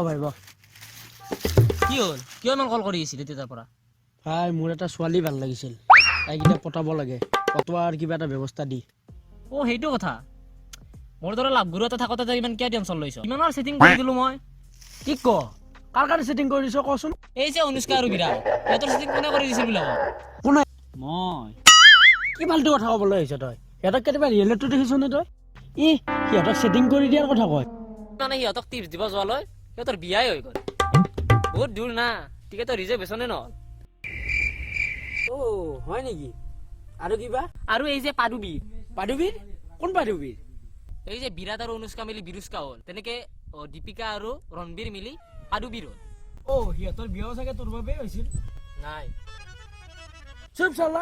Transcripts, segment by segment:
ভাই বা কি হল কিয় মান কল কৰি আছিল তেতিয়াৰ পৰা ভাই মোৰ এটা ছোৱালী ভাল লাগিছিল তাই কিটা পটাব লাগে পটোৱাৰ কিবা এটা ব্যৱস্থা দি ও হেইটো কথা মোৰ দৰে লাভ গুৰু এটা থাকতে তই ইমান কিয় টেনচন লৈছ ইমানৰ সেটিং কৰি দিলো মই কি ক কাৰ কাৰণে সেটিং কৰি দিছ কচোন এই যে অনুষ্কা আৰু বিৰাট এতৰ সেটিং কোনে কৰি দিছিল বুলি কও কোনে মই কি ফালতু কথা ক'বলৈ আহিছ তই সিহঁতক কেতিয়াবা ৰিয়েলিটি দেখিছ নে তই সিহঁতক সেটিং কৰি দিয়াৰ কথা কয় মানে সিহঁতক টিপছ দিব যোৱালৈ সিহঁতৰ বিয়াই হৈ গ'ল বহুত দূৰ না টিকেটৰ ৰিজাৰ্ভেশনে নহল ও হয় নেকি আৰু কিবা আৰু এই যে পাদুবীৰ কোন পাদুবীৰ এই যে বিৰাট আৰু অনুষ্কা মিলি বিৰুষ্কা হ'ল তেনেকে দীপিকা আৰু ৰণবীৰ মিলি পাদুবীৰ হ'ল সিহঁতৰ বিয়াও চাগে তোৰ বাবে হৈছিল নাই চুপ চালা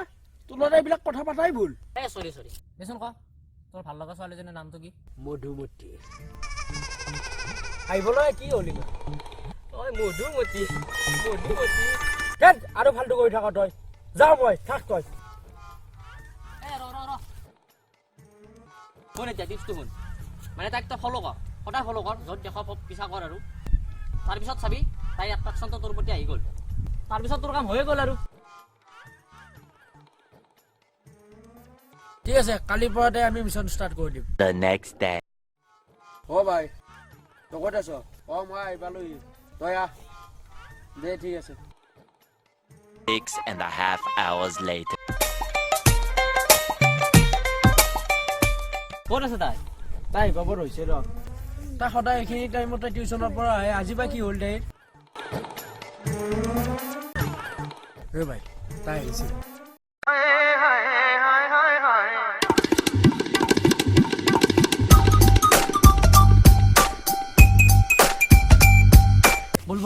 তোৰ এইবিলাক কথা পাতাই ভুল সৰি দেচোন ক তোৰ ভাল লগা ছোৱালীজনীৰ নামটো কি মধুমতি আহিবলৈ কি হলি মধুমতি আৰু ফালতু কৰি থাক তই যাও মই থাক তই শুন এতিয়া টিপছটো শুন মানে তাইক তই ফ'ল' কৰ সদায় ফ'ল' কৰ য'ত দেখ পিছা কৰ আৰু তাৰপিছত চাবি তাই এট্ৰেকশ্যনটো তোৰ প্ৰতি আহি গ'ল তাৰপিছত তোৰ কাম হৈয়ে গ'ল আৰু ঠিক আছে কালিৰ পৰাতে আমি মিছন ষ্টাৰ্ট কৰি দিম The next day. ভাই তই ক'ত আছ মই আহিপালোহি তই আহ দে ঠিক আছে 6.5 hours later. ক'ত আছে তাই আহিব হৈছে ৰ তাই সদায় এইখিনি টাইমতে টিউচনৰ পৰা আহে আজি বা কি হ'ল দে ভাই তাই আহিছে বল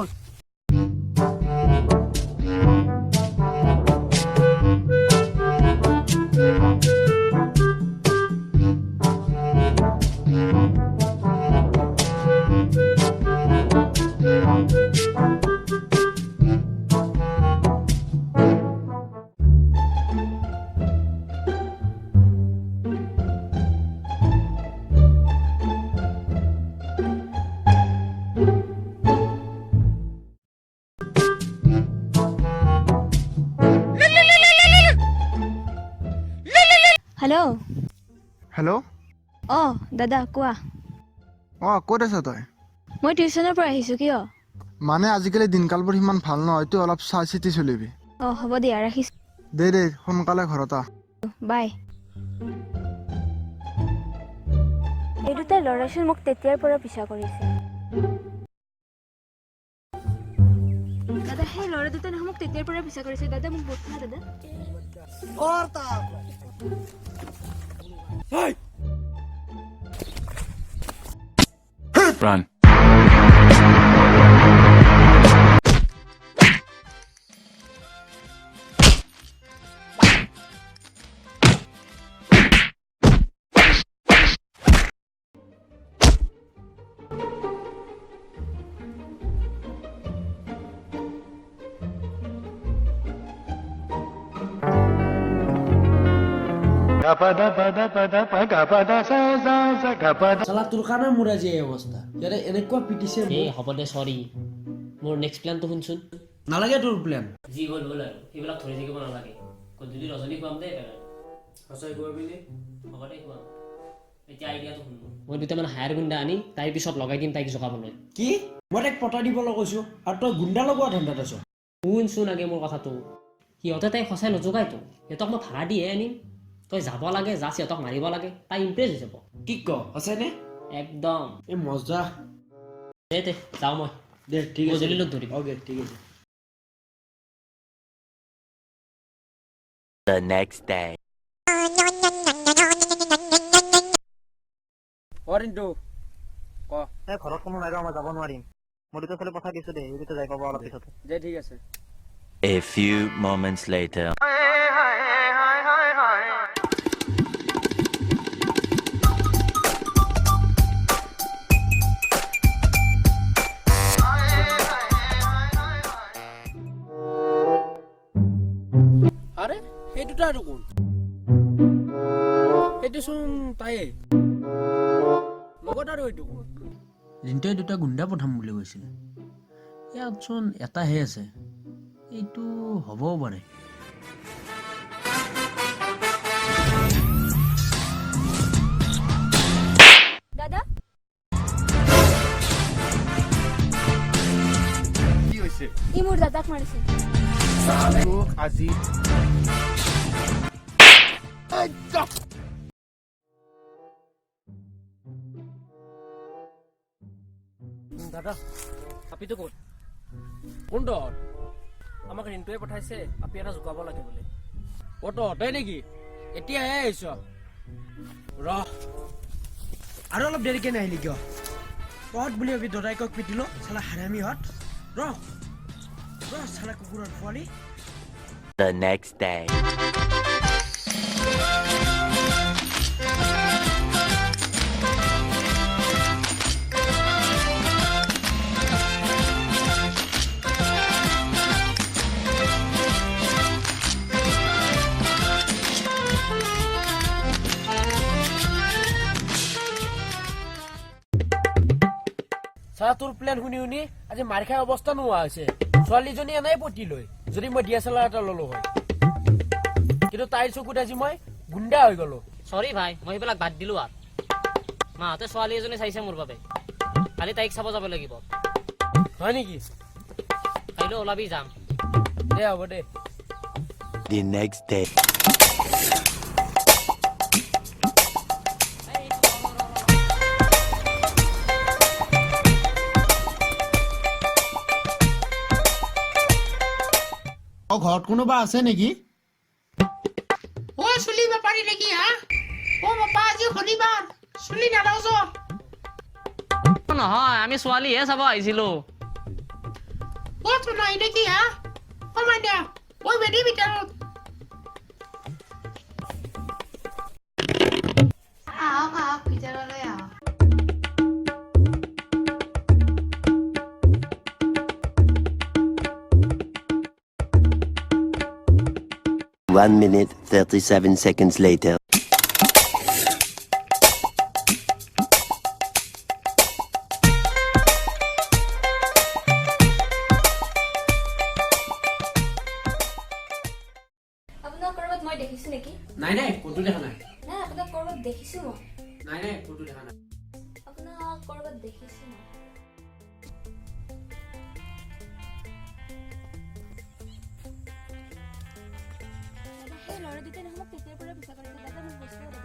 হেল্ল' দাদা কোৱা ক'ত আছ তই মই টিউচনৰ পৰা আহিছো কিয় মানে আজিকালি দিনকালবোৰ সিমান ভাল নহয় তই অলপ চাই চিতি চলিবি হ'ব দিয়া ৰাখিছো দে সোনকালে ঘৰত আহ বাই এই দুটা ল'ৰাচোন মোক তেতিয়াৰ পৰা পিছা কৰিছে দাদা সেই ল'ৰা দুটা মোক তেতিয়াৰ পৰা পিছা কৰিছে দাদা মোক বট না দাদা Run. চালা তোৰ কাৰণে মোৰ আজি এই অৱস্থা ইয়াতে এনেকুৱা পিটিছে হ'ব দে চৰি মোৰ নেক্সট প্লেনটো শুনচোন নালাগে তোৰ প্লেন যি হ'ল আৰু সেইবিলাক ধৰি থাকিব নালাগে যদি ৰজনী খুৱাম দে সঁচাই কৰিবি হ'ব দে খুৱাম এতিয়া আইডিয়াটো শুন মই দুটামান হায়াৰ গুণ্ডা আনি তাইৰ পিছত লগাই দিম তাইক জগাবলৈ কি মই তাইক পতাই দিবলৈ কৈছো আৰু তই গুণ্ডা লগোৱা ধান্দাত আছ শুনচোন আগে মোৰ কথাটো সিহঁতে তাইক সঁচাই নজগাইতো সিহঁতক মই ভাড়া দিয়ে আনিম তই যাব লাগে যা সিহঁতক মাৰিব লাগে তাই ইমপ্ৰেছ হৈ যাব কি ক সঁচাইনে একদম এই মজা দে যাওঁ মই দে ঠিক আছে গধূলি লগ ধৰিম অ'কে ঠিক আছে The next day. ৰিন্তু ক ঘৰত কোনো নাই মই যাব নোৱাৰিম মই দুটা ছোৱালী পঠাই দিছো দেই এইটো যাই পাব অলপ পিছত দে ঠিক আছে A few moments later. আরে এই দুটা আৰু কোন এইটো চোন তাই লগত আৰু এইটো কোন ৰিণ্টুৱে দুটা গুণ্ডা পঠাম বুলি কৈছিল ইয়াতচোন এটাহে আছে এইটো হ'বও পাৰে দাদা কি হৈছে ই মোৰ দাদাক মাৰিছে আজি দাদা আপিটো ক'ত কোনটো আমাক ৰিণ্টুৱে পঠাইছে আপি এটা জোকাব লাগে বোলে অটো তই নেকি এতিয়াহে আহিছ ৰ আৰু অলপ দেৰিকে নাহিলি কিয় পথ বুলি ভাবি দদাইকক পিটিলো চালা হাৰামীহঁত ৰ চালা কুকুৰৰ পোৱালি The next day. চালা তোৰ প্লেন শুনি শুনি আজি মাৰ খাই অৱস্থা নোহোৱা হৈছে ছোৱালীজনী এনেই পতি লৈ যদি মই DSLR এটা ললো হয় কিন্তু তাইৰ চকুত আজি মই গুণ্ডা হৈ গলো চৰি ভাই মই সেইবিলাক বাদ দিলো আৰু মাহঁতে ছোৱালী এজনী চাইছে মোৰ বাবে কালি তাইক চাব যাব লাগিব হয় নেকি কাইলৈ ওলাবি যাম দে হ'ব দে The next day. ঘৰত কোনোবা আছে নেকি ও চুলি বেপাৰী নেকি হা ও বাপা আজি শনিবাৰ চুলি নালাওজ নহয় আমি ছোৱালীহে চাব আহিছিলো ও তো নাই নেকি হা কমাই দিয়া ও বেদি ভিতৰত আহক ভিতৰলৈ আহক 1 minute 37 seconds later. আপোনাক কৰবাত মই দেখিছো নেকি নাই নাই কোনটো দেখা নাই নাই আপোনাক কৰবাত দেখিছো মই নাই নাই কোনটো দেখা নাই আপোনাক কৰবাত দেখিছো মই সেই ল'ৰা দুটাই নহওক তেতিয়াৰ পৰা পিছা কৰিছে দাদা মোক বস্তু